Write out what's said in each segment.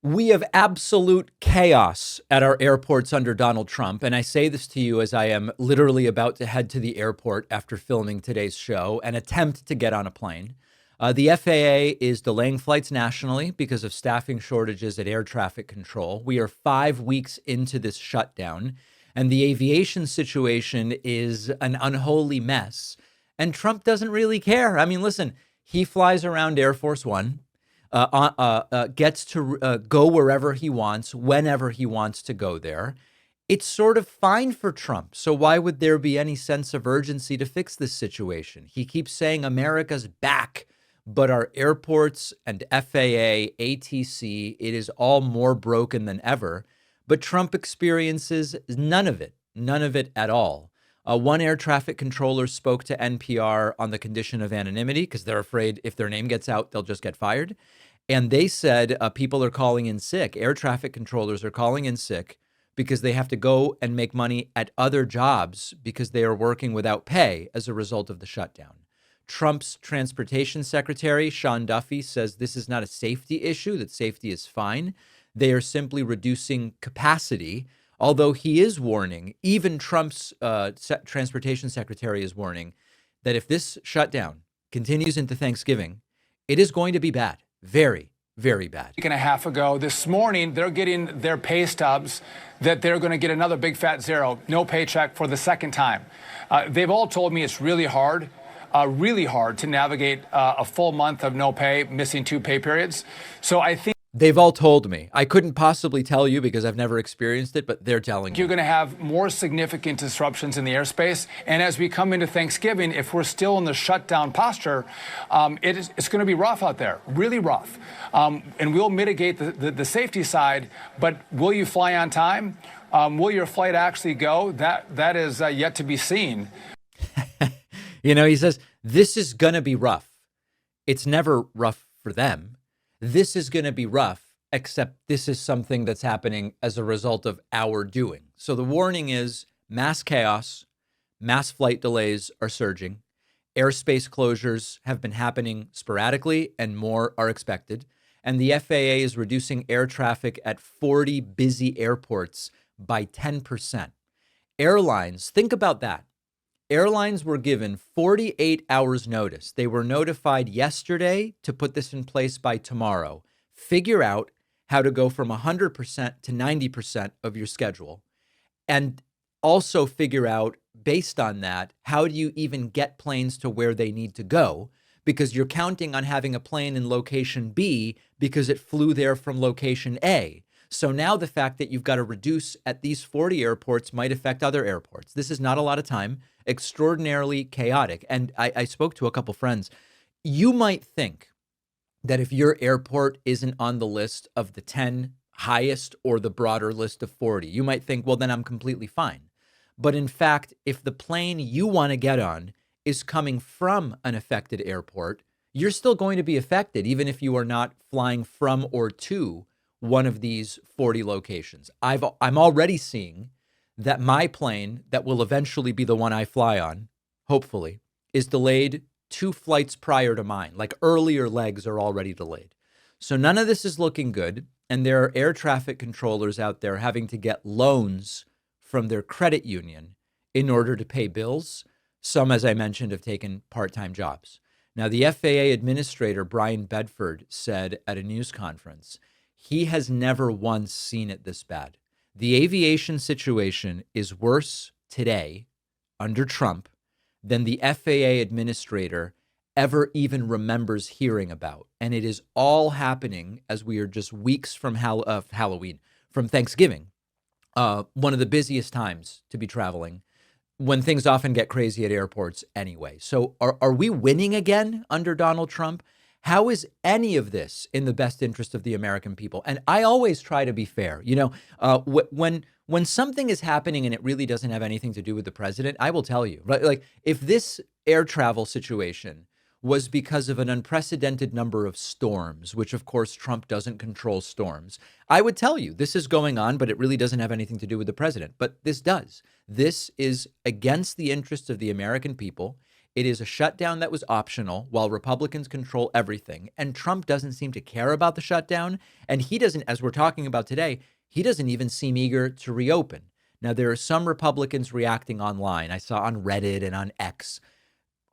We have absolute chaos at our airports under Donald Trump. And I say this to you as I am literally about to head to the airport after filming today's show and attempt to get on a plane. The FAA is delaying flights nationally because of staffing shortages at air traffic control. We are 5 weeks into this shutdown, and the aviation situation is an unholy mess. And Trump doesn't really care. I mean, listen, he flies around Air Force One, gets to go wherever he wants, whenever he wants to go there. It's sort of fine for Trump. So why would there be any sense of urgency to fix this situation? He keeps saying America's back, but our airports and FAA, ATC, it is all more broken than ever. But Trump experiences none of it at all. One air traffic controller spoke to NPR on the condition of anonymity because they're afraid if their name gets out, they'll just get fired. And they said people are calling in sick. Air traffic controllers are calling in sick because they have to go and make money at other jobs because they are working without pay as a result of the shutdown. Trump's transportation secretary, Sean Duffy, says this is not a safety issue, that safety is fine. They are simply reducing capacity, although he is warning, even Trump's transportation secretary is warning that if this shutdown continues into Thanksgiving, it is going to be bad. Very, very bad. A week and a half ago, this morning, they're getting their pay stubs that they're going to get another big fat zero, no paycheck for the second time. They've all told me it's really hard to navigate a full month of no pay, missing 2 pay periods. So I think they've all told me. I couldn't possibly tell you because I've never experienced it, but they're telling you're me. going to have more significant disruptions in the airspace. And as we come into Thanksgiving, if we're still in the shutdown posture, it's going to be rough out there, really rough. And we'll mitigate the safety side, but will you fly on time? Will your flight actually go? That is yet to be seen. You know, he says, this is going to be rough. It's never rough for them. This is going to be rough, except this is something that's happening as a result of our doing. So the warning is mass chaos, mass flight delays are surging, airspace closures have been happening sporadically, and more are expected. And the FAA is reducing air traffic at 40 busy airports by 10%. Airlines, think about that. Airlines were given 48 hours notice. They were notified yesterday to put this in place by tomorrow. Figure out how to go from 100% to 90% of your schedule. And also figure out, based on that, how do you even get planes to where they need to go? Because you're counting on having a plane in location B because it flew there from location A. So now the fact that you've got to reduce at these 40 airports might affect other airports. This is not a lot of time, extraordinarily chaotic. And I spoke to a couple friends. You might think that if your airport isn't on the list of the 10 highest or the broader list of 40, you might think, well, then I'm completely fine. But in fact, if the plane you want to get on is coming from an affected airport, you're still going to be affected, even if you are not flying from or to one of these 40 locations. I'm already seeing that my plane that will eventually be the one I fly on, hopefully, is delayed 2 flights prior to mine. Like earlier legs are already delayed. So none of this is looking good. And there are air traffic controllers out there having to get loans from their credit union in order to pay bills. Some, as I mentioned, have taken part-time jobs. Now, the FAA administrator, Brian Bedford, said at a news conference, he has never once seen it this bad. The aviation situation is worse today under Trump than the FAA administrator ever even remembers hearing about. And it is all happening as we are just weeks from Halloween, from Thanksgiving, one of the busiest times to be traveling, when things often get crazy at airports anyway. So are we winning again under Donald Trump? How is any of this in the best interest of the American people? And I always try to be fair. You know, when something is happening and it really doesn't have anything to do with the president, I will tell you, right? Like if this air travel situation was because of an unprecedented number of storms, which of course Trump doesn't control storms, I would tell you this is going on, but it really doesn't have anything to do with the president. But this does. This is against the interests of the American people. It is a shutdown that was optional while Republicans control everything. And Trump doesn't seem to care about the shutdown. And he doesn't, as we're talking about today, he doesn't even seem eager to reopen. Now, there are some Republicans reacting online. I saw on Reddit and on X.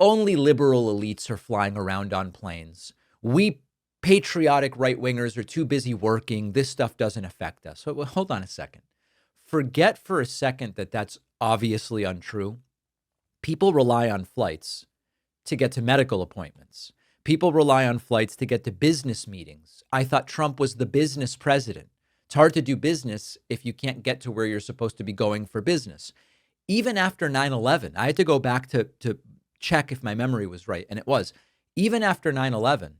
Only liberal elites are flying around on planes. We patriotic right wingers are too busy working. This stuff doesn't affect us. So, well, hold on a second. Forget for a second that that's obviously untrue. People rely on flights to get to medical appointments. People rely on flights to get to business meetings. I thought Trump was the business president. It's hard to do business if you can't get to where you're supposed to be going for business. Even after 9/11, I had to go back to check if my memory was right, and it was. Even after 9/11,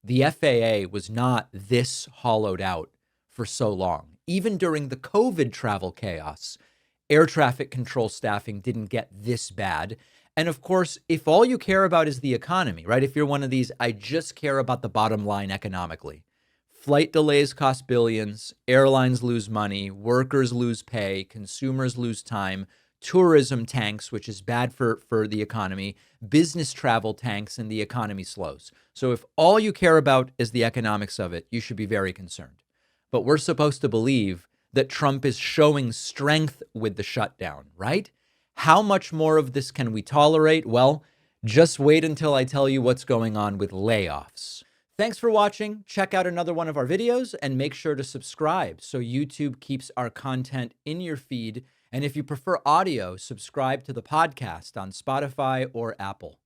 the FAA was not this hollowed out for so long. Even during the COVID travel chaos, air traffic control staffing didn't get this bad. And of course, if all you care about is the economy, right? If you're one of these, I just care about the bottom line economically. Flight delays cost billions, airlines lose money, workers lose pay, consumers lose time, tourism tanks, which is bad for the economy, business travel tanks, and the economy slows. So if all you care about is the economics of it, you should be very concerned. But we're supposed to believe that Trump is showing strength with the shutdown, right? How much more of this can we tolerate? Well, just wait until I tell you what's going on with layoffs. Thanks for watching. Check out another one of our videos and make sure to subscribe so YouTube keeps our content in your feed. And if you prefer audio, subscribe to the podcast on Spotify or Apple.